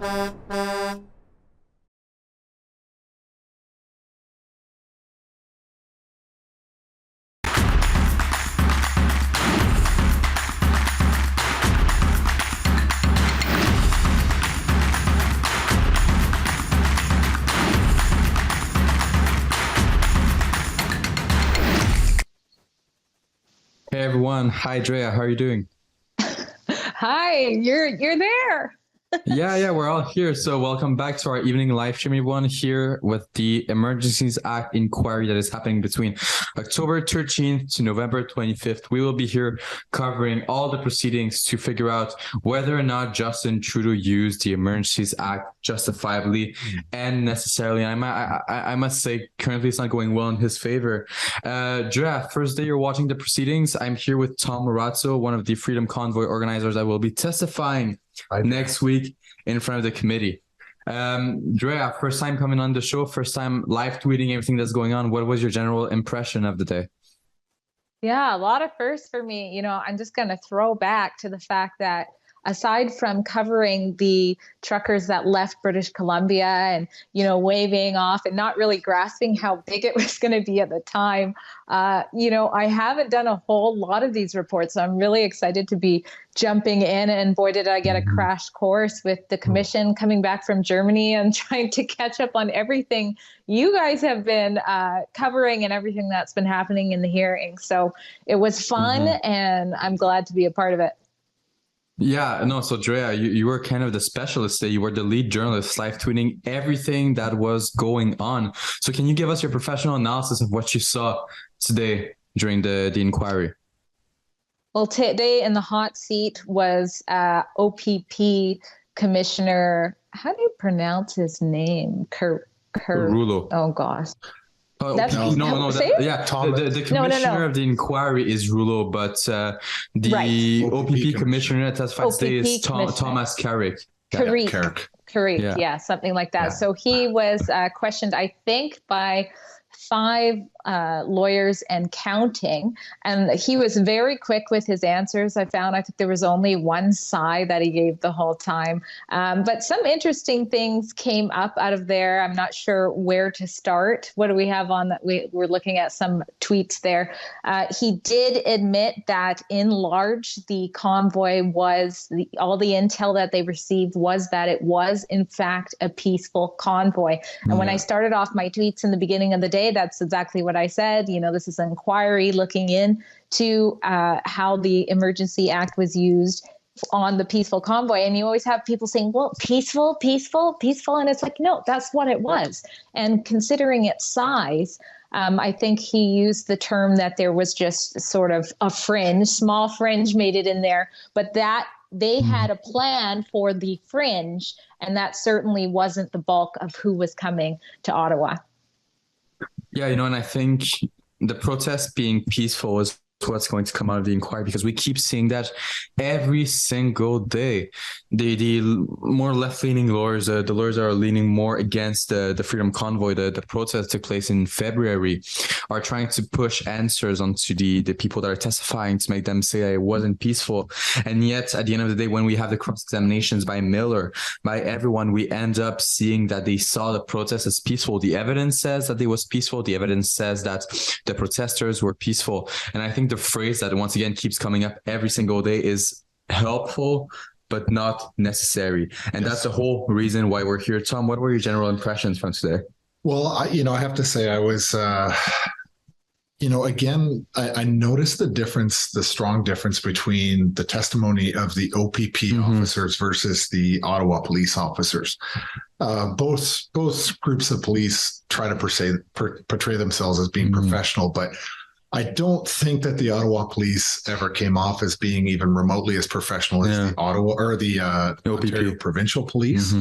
Hey everyone, hi Drea, how are you doing? Hi, you're there. Yeah, we're all here. So welcome back to our evening live stream, everyone, here with the Emergencies Act inquiry that is happening between October 13th to November 25th. We will be here covering all the proceedings to figure out whether or not Justin Trudeau used the Emergencies Act justifiably and necessarily. I must say, currently it's not going well in his favor. Drea, first day you're watching the proceedings. I'm here with Tom Morazzo, one of the Freedom Convoy organizers that will be testifying next week in front of the committee. Drea, first time coming on the show, first time live tweeting everything that's going on. What was your general impression of the day? Yeah, a lot of firsts for me. I'm just going to throw back to the fact that aside from covering the truckers that left British Columbia and, waving off and not really grasping how big it was going to be at the time, I haven't done a whole lot of these reports. So I'm really excited to be jumping in, and boy, did I get a crash course with the commission coming back from Germany and trying to catch up on everything you guys have been covering and everything that's been happening in the hearing. So it was fun, and I'm glad to be a part of it. Yeah, no, so Drea, you were kind of the specialist there. You were the lead journalist, live tweeting everything that was going on. So can you give us your professional analysis of what you saw today during the inquiry? Well, today in the hot seat was OPP Commissioner, how do you pronounce his name? Rulo. Oh, gosh. No. The commissioner of the inquiry is Rulo, but the OPP commissioner that testified today is Thomas Carrick. Carrick, yeah, something like that. Yeah. So he was questioned, I think, by 5 lawyers and counting, and he was very quick with his answers. I think there was only one sigh that he gave the whole time, but some interesting things came up out of there. I'm not sure where to start. What do we have on that? We're looking at some tweets there. He did admit that in large the convoy was all the intel that they received was that it was in fact a peaceful convoy. And when I started off my tweets in the beginning of the day, that's exactly what I said. This is an inquiry looking into how the Emergency Act was used on the peaceful convoy. And you always have people saying, well, peaceful. And it's like, no, that's what it was. And considering its size, I think he used the term that there was just sort of a small fringe made it in there, but that they had a plan for the fringe. And that certainly wasn't the bulk of who was coming to Ottawa. Yeah, and I think the protest being peaceful is what's going to come out of the inquiry, because we keep seeing that every single day. The more left-leaning lawyers, the lawyers that are leaning more against the Freedom Convoy, the protest took place in February, are trying to push answers onto the people that are testifying to make them say that it wasn't peaceful. And yet, at the end of the day, when we have the cross-examinations by Miller, by everyone, we end up seeing that they saw the protest as peaceful. The evidence says that it was peaceful. The evidence says that the protesters were peaceful. And I think the phrase that once again keeps coming up every single day is helpful, but not necessary. And that's the whole reason why we're here. Tom, what were your general impressions from today? Well, I have to say I was, again, I noticed the strong difference between the testimony of the OPP officers versus the Ottawa police officers. Both groups of police try to portray themselves as being professional, but I don't think that the Ottawa police ever came off as being even remotely as professional as the Ottawa or the Ontario provincial police.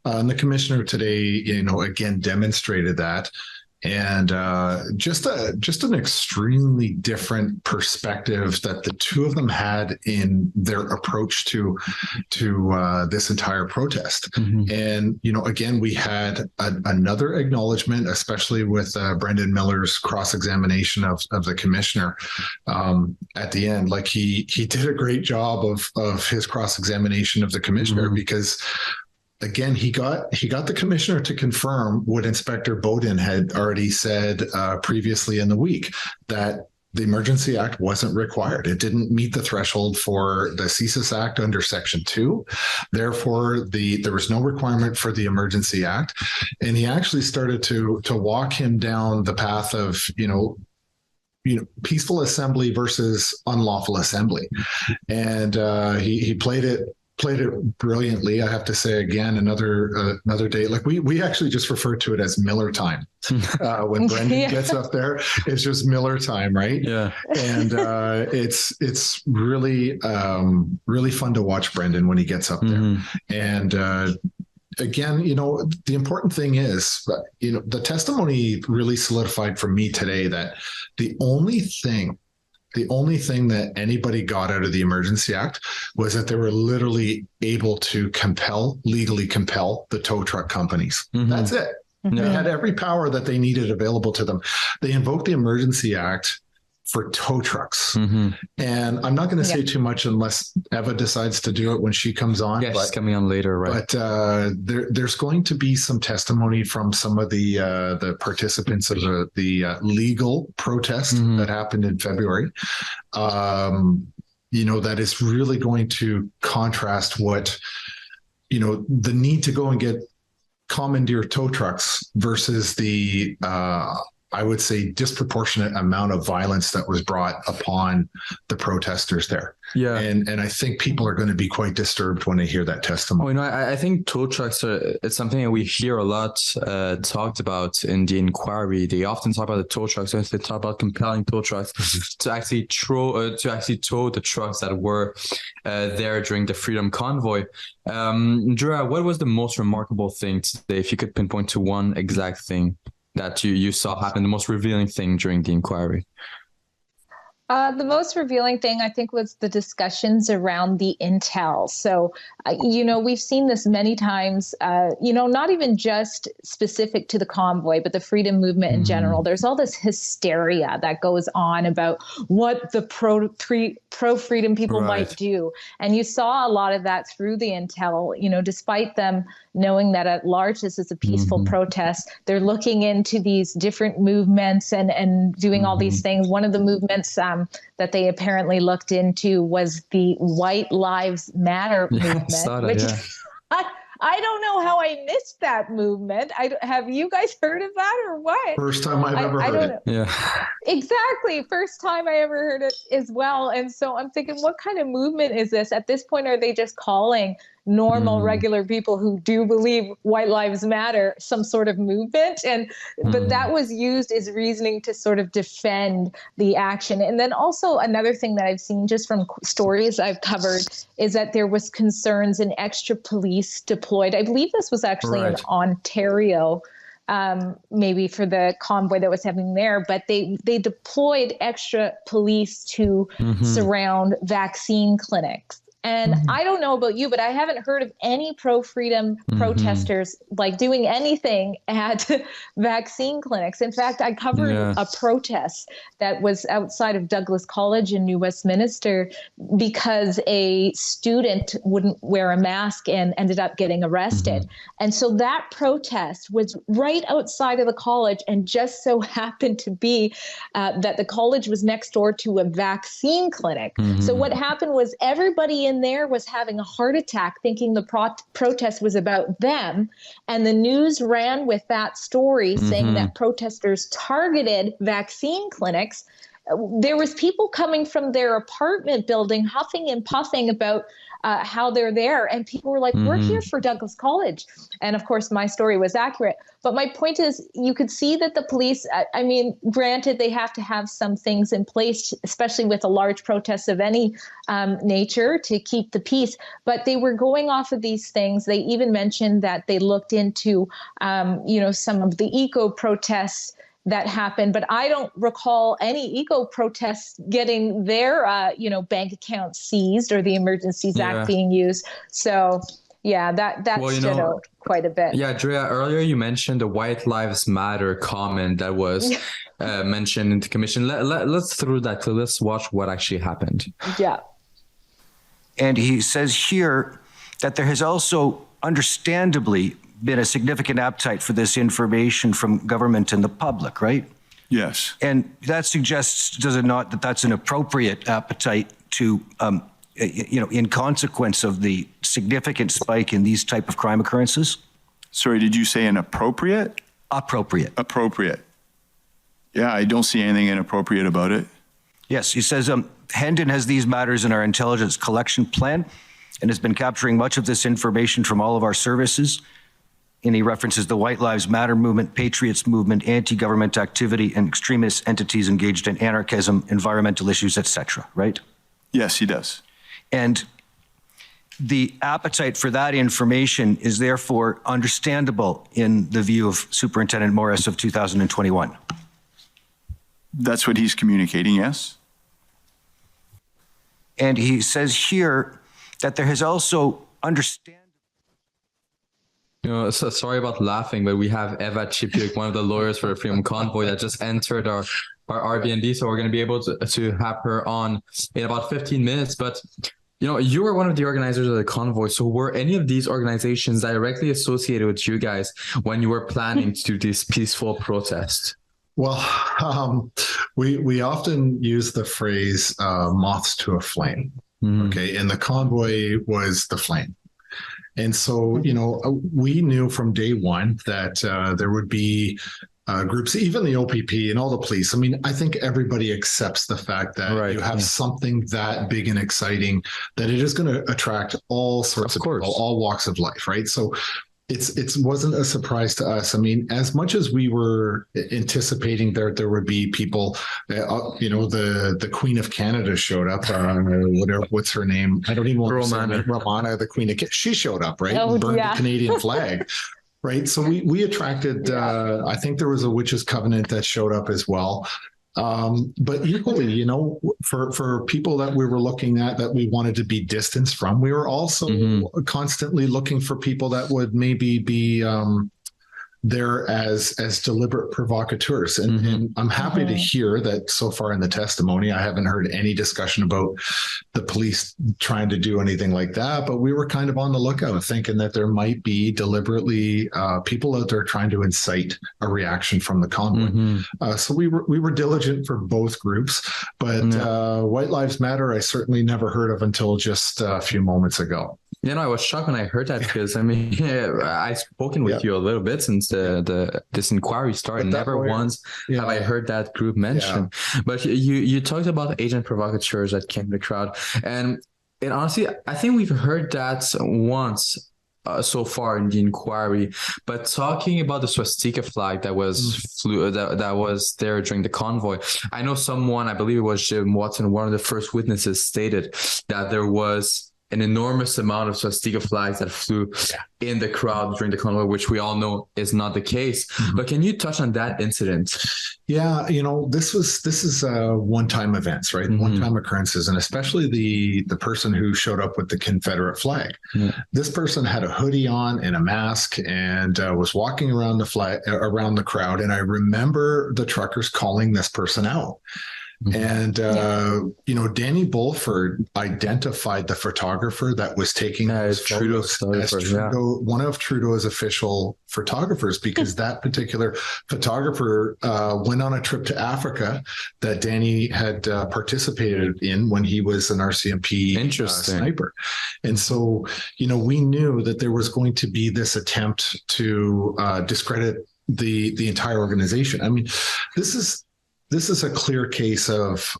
And the commissioner today, again demonstrated that. And just an extremely different perspective that the two of them had in their approach to this entire protest. And again, we had another acknowledgement, especially with Brendan Miller's cross-examination of the commissioner at the end. Like he did a great job of his cross-examination of the commissioner, because again, he got the commissioner to confirm what Inspector Bowden had already said previously in the week, that the Emergency Act wasn't required. It didn't meet the threshold for the CSIS Act under Section 2. Therefore, there was no requirement for the Emergency Act. And he actually started to walk him down the path of, peaceful assembly versus unlawful assembly. And he played it brilliantly. I have to say, again, another day. Like we actually just refer to it as Miller time. When Brendan gets up there, it's just Miller time, right? Yeah. And it's really really fun to watch Brendan when he gets up there. And again, the important thing is, the testimony really solidified for me today that the only thing that anybody got out of the Emergency Act was that they were literally able to legally compel the tow truck companies. That's it. They had every power that they needed available to them. They invoked the Emergency Act for tow trucks. And I'm not going to say too much unless Eva decides to do it when she comes on. Yeah, she's coming on later, right? But there's going to be some testimony from some of the participants of the legal protest that happened in February. That is really going to contrast what, the need to go and get commandeer tow trucks versus the I would say disproportionate amount of violence that was brought upon the protesters there. Yeah. And I think people are going to be quite disturbed when they hear that testimony. I think tow trucks it's something that we hear a lot talked about in the inquiry. They often talk about the tow trucks, and they talk about compelling tow trucks to actually tow the trucks that were there during the Freedom Convoy. Drea, what was the most remarkable thing today, if you could pinpoint to one exact thing that you saw happen, the most revealing thing during the inquiry? The most revealing thing, I think, was the discussions around the intel. So, we've seen this many times, not even just specific to the convoy, but the freedom movement in general. There's all this hysteria that goes on about what the pro-freedom people might do. And you saw a lot of that through the intel, despite them knowing that at large this is a peaceful protest. They're looking into these different movements and doing all these things. One of the movements that they apparently looked into was the White Lives Matter movement, which I don't know how I missed that movement. Have you guys heard of that or what? First time I've ever heard it. Yeah, exactly. First time I ever heard it as well. And so I'm thinking, what kind of movement is this? At this point, are they just calling normal, regular people who do believe White Lives Matter some sort of movement? But that was used as reasoning to sort of defend the action. And then also another thing that I've seen just from stories I've covered is that there was concerns in extra police deployed. I believe this was actually in Ontario, maybe for the convoy that was happening there, but they deployed extra police to surround vaccine clinics. And I don't know about you, but I haven't heard of any pro-freedom protesters like doing anything at vaccine clinics. In fact, I covered a protest that was outside of Douglas College in New Westminster because a student wouldn't wear a mask and ended up getting arrested. And so that protest was right outside of the college, and just so happened to be that the college was next door to a vaccine clinic. So what happened was everybody in there was having a heart attack thinking the protest was about them. And the news ran with that story saying that protesters targeted vaccine clinics. There was people coming from their apartment building huffing and puffing about how they're there. And people were like, we're here for Douglas College. And of course, my story was accurate. But my point is, you could see that the police, I mean, granted, they have to have some things in place, especially with a large protest of any nature, to keep the peace. But they were going off of these things. They even mentioned that they looked into, some of the eco protests that happened, but I don't recall any eco protests getting their, bank accounts seized or the Emergencies Act being used. So, that stood out quite a bit. Yeah, Drea, earlier you mentioned the White Lives Matter comment that was mentioned in the commission. Let's through that. So let's watch what actually happened. Yeah. And he says here that there has also understandably been a significant appetite for this information from government and the public, right? Yes. And that suggests, does it not, that that's an appropriate appetite to, in consequence of the significant spike in these type of crime occurrences? Sorry, did you say inappropriate? Appropriate. Appropriate. Yeah, I don't see anything inappropriate about it. Yes, he says, Hendon has these matters in our intelligence collection plan and has been capturing much of this information from all of our services. And he references the White Lives Matter movement, Patriots movement, anti-government activity, and extremist entities engaged in anarchism, environmental issues, etc. Right? Yes, he does. And the appetite for that information is therefore understandable in the view of Superintendent Morris of 2021. That's what he's communicating, yes. And he says here that there has also So sorry about laughing, but we have Eva Chipiuk, one of the lawyers for the Freedom Convoy, that just entered our Airbnb. So we're going to be able to have her on in about 15 minutes. But, you were one of the organizers of the convoy. So were any of these organizations directly associated with you guys when you were planning to do this peaceful protest? Well, we often use the phrase moths to a flame. Okay. And the convoy was the flame. And so, we knew from day one that there would be groups, even the OPP and all the police. I mean, I think everybody accepts the fact that you have something that big and exciting, that it is going to attract all sorts of people, all walks of life, right? So it wasn't a surprise to us. I mean, as much as we were anticipating there would be people, the Queen of Canada showed up, what's her name? I don't even want to say Romana, the Queen of Canada. She showed up, right? Oh, Burned the Canadian flag. Right. So we attracted, I think there was a witches covenant that showed up as well. But equally, for people that we were looking at that we wanted to be distanced from, we were also constantly looking for people that would maybe be there as deliberate provocateurs. And I'm happy to hear that so far in the testimony, I haven't heard any discussion about the police trying to do anything like that, but we were kind of on the lookout thinking that there might be deliberately people out there trying to incite a reaction from the convoy. So we were diligent for both groups, but White Lives Matter, I certainly never heard of until just a few moments ago. I was shocked when I heard that because, I've spoken with you a little bit since this inquiry started. Never once have I heard that group mentioned. But you talked about agent provocateurs that came to the crowd. And honestly, I think we've heard that once so far in the inquiry. But talking about the swastika flag that was that was there during the convoy, I know someone, I believe it was Jim Watson, one of the first witnesses, stated that there was an enormous amount of swastika flags that flew in the crowd during the convoy, which we all know is not the case. But can you touch on that incident? Yeah, this is one-time events, right? One-time occurrences, and especially the person who showed up with the Confederate flag. This person had a hoodie on and a mask and was walking around the crowd. And I remember the truckers calling this person out. And, Danny Bulford identified the photographer that was taking those photos as one of Trudeau's official photographers, because that particular photographer went on a trip to Africa that Danny had participated in when he was an RCMP sniper. And so, we knew that there was going to be this attempt to discredit the entire organization. I mean, this is a clear case of,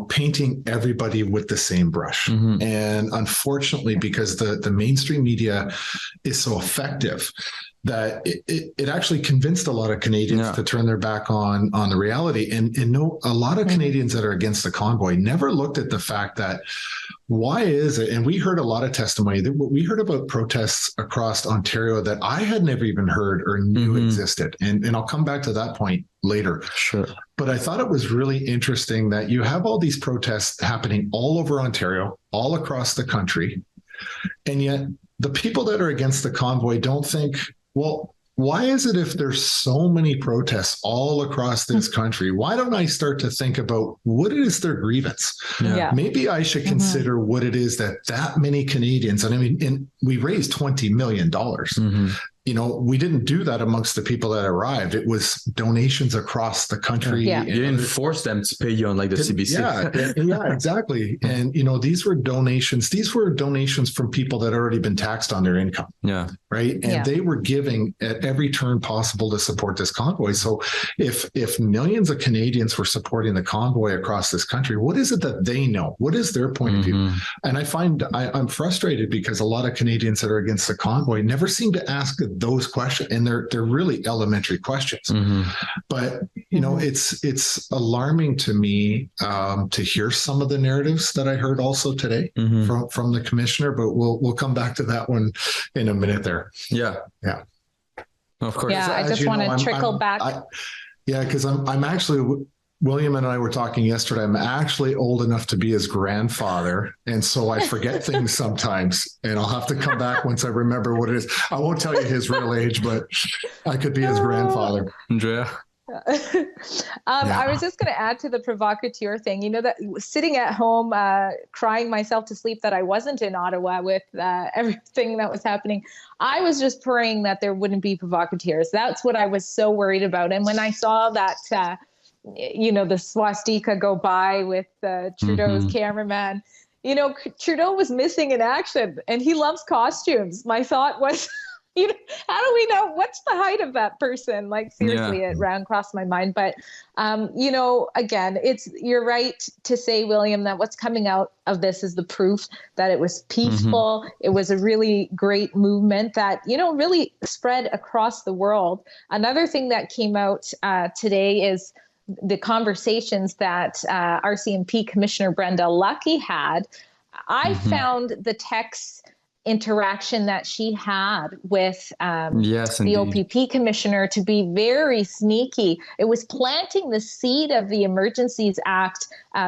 painting everybody with the same brush. And unfortunately, because the mainstream media is so effective, that it actually convinced a lot of Canadians to turn their back on the reality. And a lot of Canadians that are against the convoy never looked at the fact that, why is it? And we heard a lot of testimony that we heard about protests across Ontario that I had never even heard or knew existed. And I'll come back to that point later. Sure. But I thought it was really interesting that you have all these protests happening all over Ontario, all across the country. And yet the people that are against the convoy don't think, well, why is it if there's so many protests all across this country, why don't I start to think about what is their grievance? Yeah. Maybe I should consider what it is that many Canadians, and I mean, we raised $20 million. You know, we didn't do that amongst the people that arrived. It was donations across the country. Yeah. You didn't force them to pay you on like the CBC. Yeah, exactly. And, you know, these were donations. These were donations from people that had already been taxed on their income. Yeah. Right. And they were giving at every turn possible to support this convoy. So if millions of Canadians were supporting the convoy across this country, what is it that they know? What is their point of view? And I find I'm frustrated because a lot of Canadians that are against the convoy never seem to ask those questions, and they're really elementary questions. But you know, it's alarming to me to hear some of the narratives that I heard also today from the commissioner. But we'll come back to that one in a minute there. Yeah. Of course. Yeah, I just want to trickle back. Because I'm actually. William and I were talking yesterday. I'm actually old enough to be his grandfather. And so I forget things sometimes, and I'll have to come back once I remember what it is. I won't tell you his real age, but I could be his grandfather. Andrea? I was just going to add to the provocateur thing, you know, that sitting at home, crying myself to sleep that I wasn't in Ottawa with everything that was happening. I was just praying that there wouldn't be provocateurs. That's what I was so worried about. And when I saw that, you know, the swastika go by with Trudeau's cameraman, you know, Trudeau was missing in action, and he loves costumes. My thought was, you know, how do we know what's the height of that person? Like, seriously, it ran across my mind. But, you know, again, you're right to say, William, that what's coming out of this is the proof that it was peaceful. It was a really great movement that, you know, really spread across the world. Another thing that came out today is the conversations that RCMP Commissioner Brenda Lucki had. I found the text interaction that she had with the OPP commissioner to be very sneaky. It was planting the seed of the Emergencies Act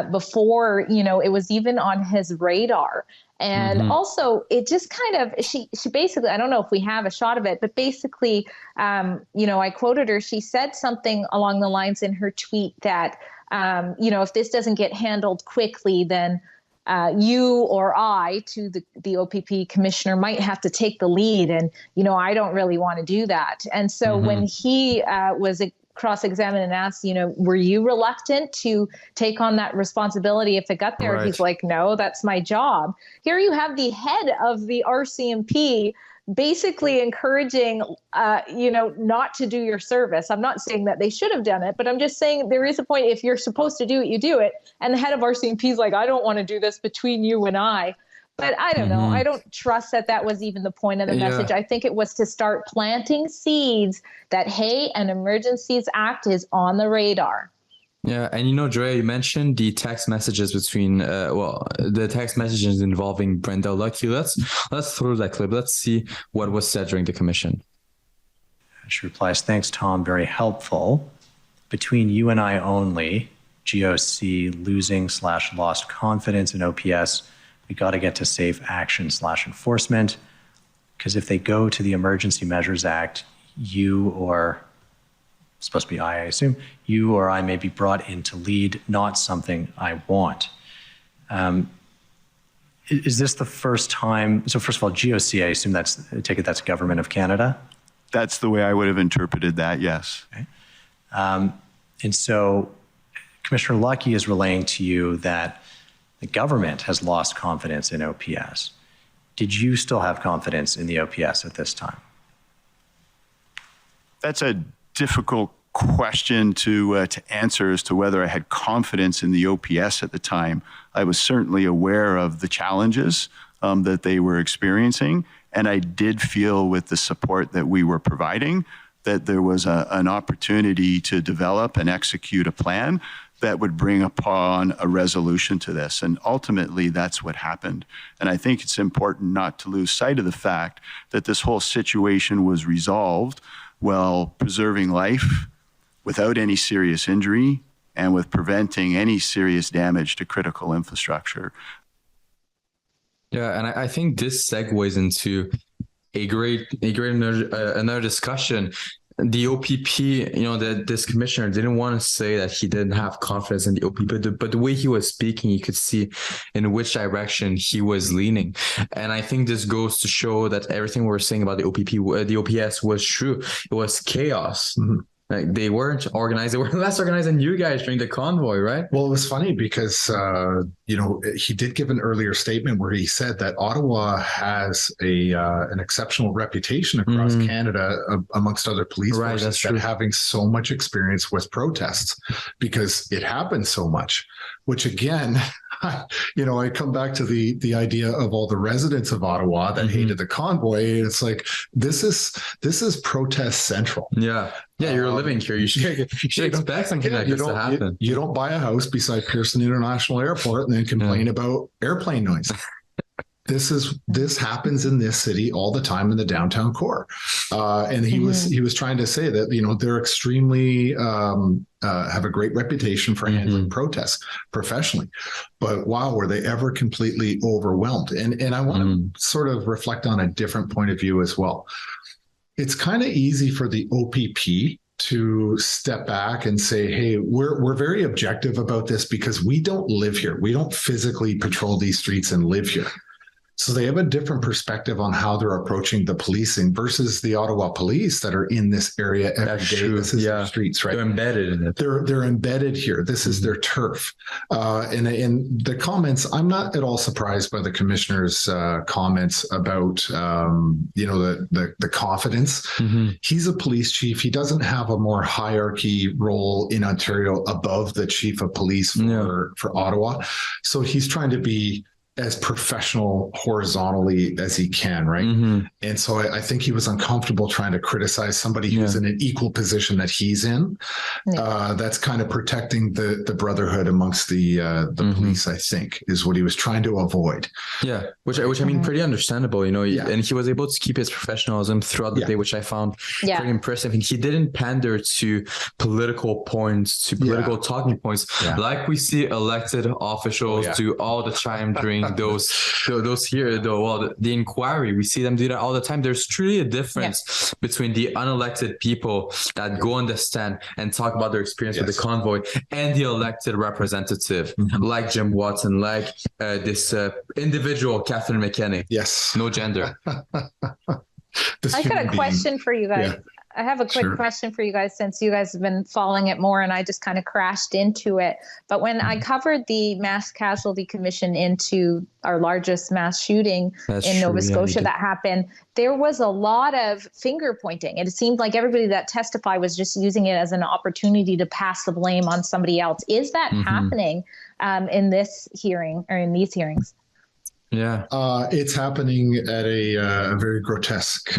before, you know, it was even on his radar. And also, it just kind of, she basically, I don't know if we have a shot of it, but basically, you know, I quoted her. She said something along the lines in her tweet that, you know, if this doesn't get handled quickly, then you or I, to the OPP commissioner, might have to take the lead. And, you know, I don't really want to do that. And so when he was cross-examined and asked, you know, were you reluctant to take on that responsibility if it got there? He's like, no, that's my job. Here you have the head of the RCMP basically encouraging, you know, not to do your service. I'm not saying that they should have done it, but I'm just saying there is a point. If you're supposed to do it, you do it. And the head of RCMP is like, I don't want to do this between you and I. But I don't know. I don't trust that was even the point of the message. I think it was to start planting seeds that, hey, an Emergencies Act is on the radar. Yeah, and you know, Dre, you mentioned the text messages between, the text messages involving Brenda Lucki. Let's throw that clip. Let's see what was said during the commission. She replies, thanks, Tom, very helpful. Between you and I only, GOC losing/lost confidence in OPS. We got to get to safe action/enforcement, because if they go to the Emergency Measures Act, you or, supposed to be I assume, you or I may be brought in to lead, not something I want. Is this the first time? So first of all, GOC, I assume I take it that's Government of Canada? That's the way I would have interpreted that, yes. Okay. And so Commissioner Lucki is relaying to you that the government has lost confidence in OPS. Did you still have confidence in the OPS at this time? That's a difficult question to answer as to whether I had confidence in the OPS at the time. I was certainly aware of the challenges that they were experiencing, and I did feel with the support that we were providing that there was an opportunity to develop and execute a plan that would bring upon a resolution to this. And ultimately, that's what happened. And I think it's important not to lose sight of the fact that this whole situation was resolved while preserving life without any serious injury and with preventing any serious damage to critical infrastructure. Yeah, and I think this segues into another discussion. The OPP, this commissioner didn't want to say that he didn't have confidence in the OPP, but the way he was speaking, you could see in which direction he was leaning. And I think this goes to show that everything we're saying about the OPS was true. It was chaos. Mm-hmm. Like they weren't organized. They were less organized than you guys during the convoy, right? Well, it was funny because, he did give an earlier statement where he said that Ottawa has an exceptional reputation across Canada amongst other police forces that having so much experience with protests because it happens so much, which again, I come back to the idea of all the residents of Ottawa that hated the convoy. It's like, this is protest central. Yeah. Yeah, you're living here. You should expect something like this to happen. You don't buy a house beside Pearson International Airport and then complain about airplane noise. This happens in this city all the time in the downtown core. And he was trying to say that, they're extremely have a great reputation for handling protests professionally. But wow, were they ever completely overwhelmed? And I want to sort of reflect on a different point of view as well. It's kind of easy for the OPP to step back and say, hey, we're very objective about this because we don't live here. We don't physically patrol these streets and live here. So they have a different perspective on how they're approaching the policing versus the Ottawa police that are in this area every day. This is their streets, right? They're embedded in it. They're embedded here. This is their turf. And in the comments, I'm not at all surprised by the commissioner's comments about the confidence. He's a police chief. He doesn't have a more hierarchy role in Ontario above the chief of police for Ottawa. So he's trying to be as professional horizontally as he can, right? And so I think he was uncomfortable trying to criticize somebody who's in an equal position that he's in. That's kind of protecting the brotherhood amongst the police, I think, is what he was trying to avoid. Yeah, which I mean, pretty understandable, and he was able to keep his professionalism throughout the day, which I found pretty impressive. And he didn't pander to political points, to political talking points, like we see elected officials do all the time during those here, though. The inquiry, we see them do that all the time. There's truly a difference between the unelected people that go on the stand and talk about their experience with the convoy and the elected representative, like Jim Watson, like this individual, Catherine McKenney. Yes. No gender. I got a question for you guys. I have a quick question for you guys, since you guys have been following it more and I just kind of crashed into it. But when I covered the Mass Casualty Commission into our largest mass shooting in Nova Scotia that happened, there was a lot of finger pointing. It seemed like everybody that testified was just using it as an opportunity to pass the blame on somebody else. Is that happening in this hearing or in these hearings? Yeah, it's happening at a very grotesque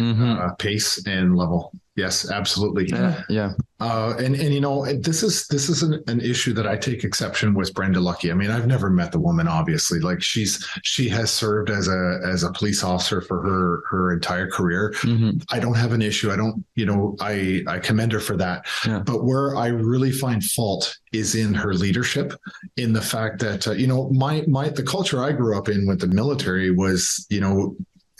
pace and level. Yes, absolutely. Yeah. And this is an issue that I take exception with Brenda Lucki. I mean, I've never met the woman, obviously. Like she has served as a police officer for her entire career. I don't have an issue. I don't, I commend her for that. Yeah. But where I really find fault is in her leadership, in the fact that the culture I grew up in with the military was,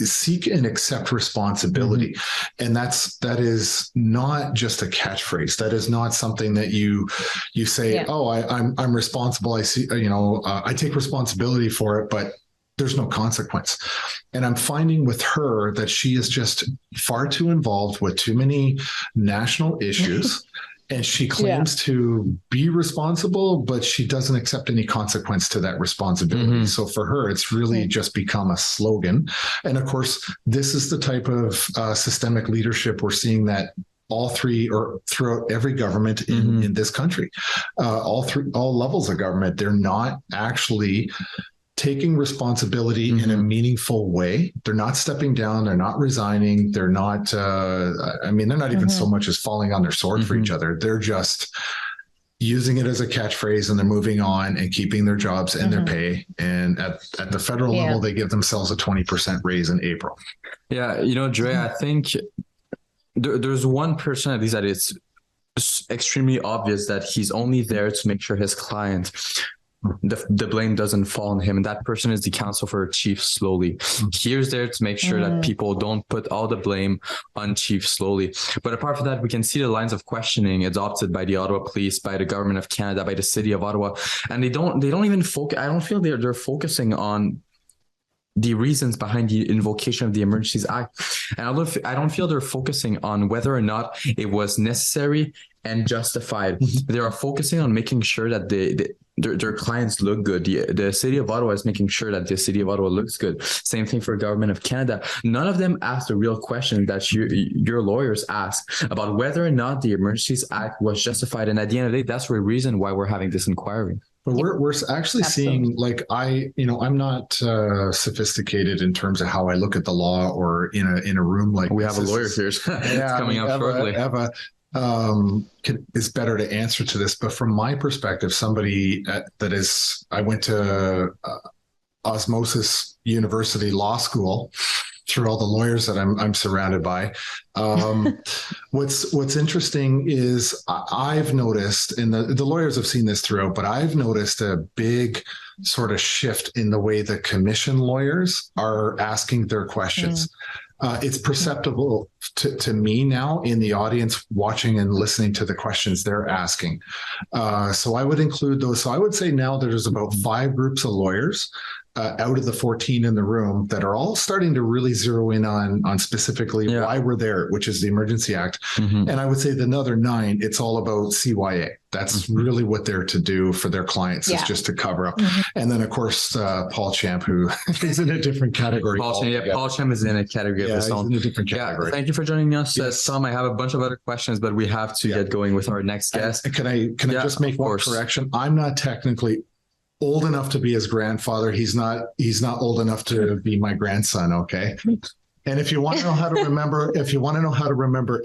seek and accept responsibility. And that is not just a catchphrase. That is not something that you say, I'm responsible. I see, I take responsibility for it, but there's no consequence. And I'm finding with her that she is just far too involved with too many national issues. And she claims to be responsible, but she doesn't accept any consequence to that responsibility. So for her, it's really just become a slogan. And of course, this is the type of systemic leadership we're seeing that all three, or throughout every government in this country, all levels of government, they're not actually taking responsibility in a meaningful way. They're not stepping down. They're not resigning. They're not, they're not even so much as falling on their sword for each other. They're just using it as a catchphrase, and they're moving on and keeping their jobs and their pay. And at the federal level, they give themselves a 20% raise in April. Yeah. Dre, I think there's one person at least that it's extremely obvious that he's only there to make sure his client the blame doesn't fall on him. And that person is the counsel for Chief Slowly. He is there to make sure that people don't put all the blame on Chief Slowly. But apart from that, we can see the lines of questioning adopted by the Ottawa Police, by the Government of Canada, by the City of Ottawa. And they don't even focus. I don't feel they're focusing on the reasons behind the invocation of the Emergencies Act. And I don't feel they're focusing on whether or not it was necessary and justified. They are focusing on making sure that their clients look good. The City of Ottawa is making sure that the City of Ottawa looks good. Same thing for Government of Canada. None of them asked the real question that your lawyers asked about whether or not the Emergencies Act was justified. And at the end of the day, that's the reason why we're having this inquiry. But we're actually seeing, like, I'm not sophisticated in terms of how I look at the law, or in a room like we have a lawyer here. It's coming up shortly. Eva is better to answer to this, but from my perspective, somebody I went to Osmosis University Law School through all the lawyers that I'm surrounded by. What's interesting is I've noticed, and the lawyers have seen this throughout, but I've noticed a big sort of shift in the way the commission lawyers are asking their questions. It's perceptible to me now in the audience watching and listening to the questions they're asking. So I would include those. So I would say now there's about 5 groups of lawyers out of the 14 in the room that are all starting to really zero in on specifically why we're there, which is the Emergency Act. And I would say the other 9, it's all about CYA. That's really what they're to do for their clients, is just to cover up. And then, of course, Paul Champ, who is in a different category. Paul Champ is in a category of his own. In a different category. Thank you for joining us, Tom. I have a bunch of other questions, but we have to get going with our next guest. Can I just make one correction? I'm not technically old enough to be his grandfather. He's not old enough to be my grandson. Okay. And if you want to know how to remember,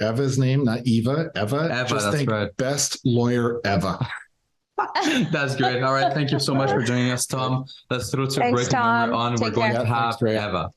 Eva's name, not Eva, just think best lawyer Eva. That's great. All right. Thank you so much for joining us, Tom. Let's throw to a break. Tom. We're going to have Eva.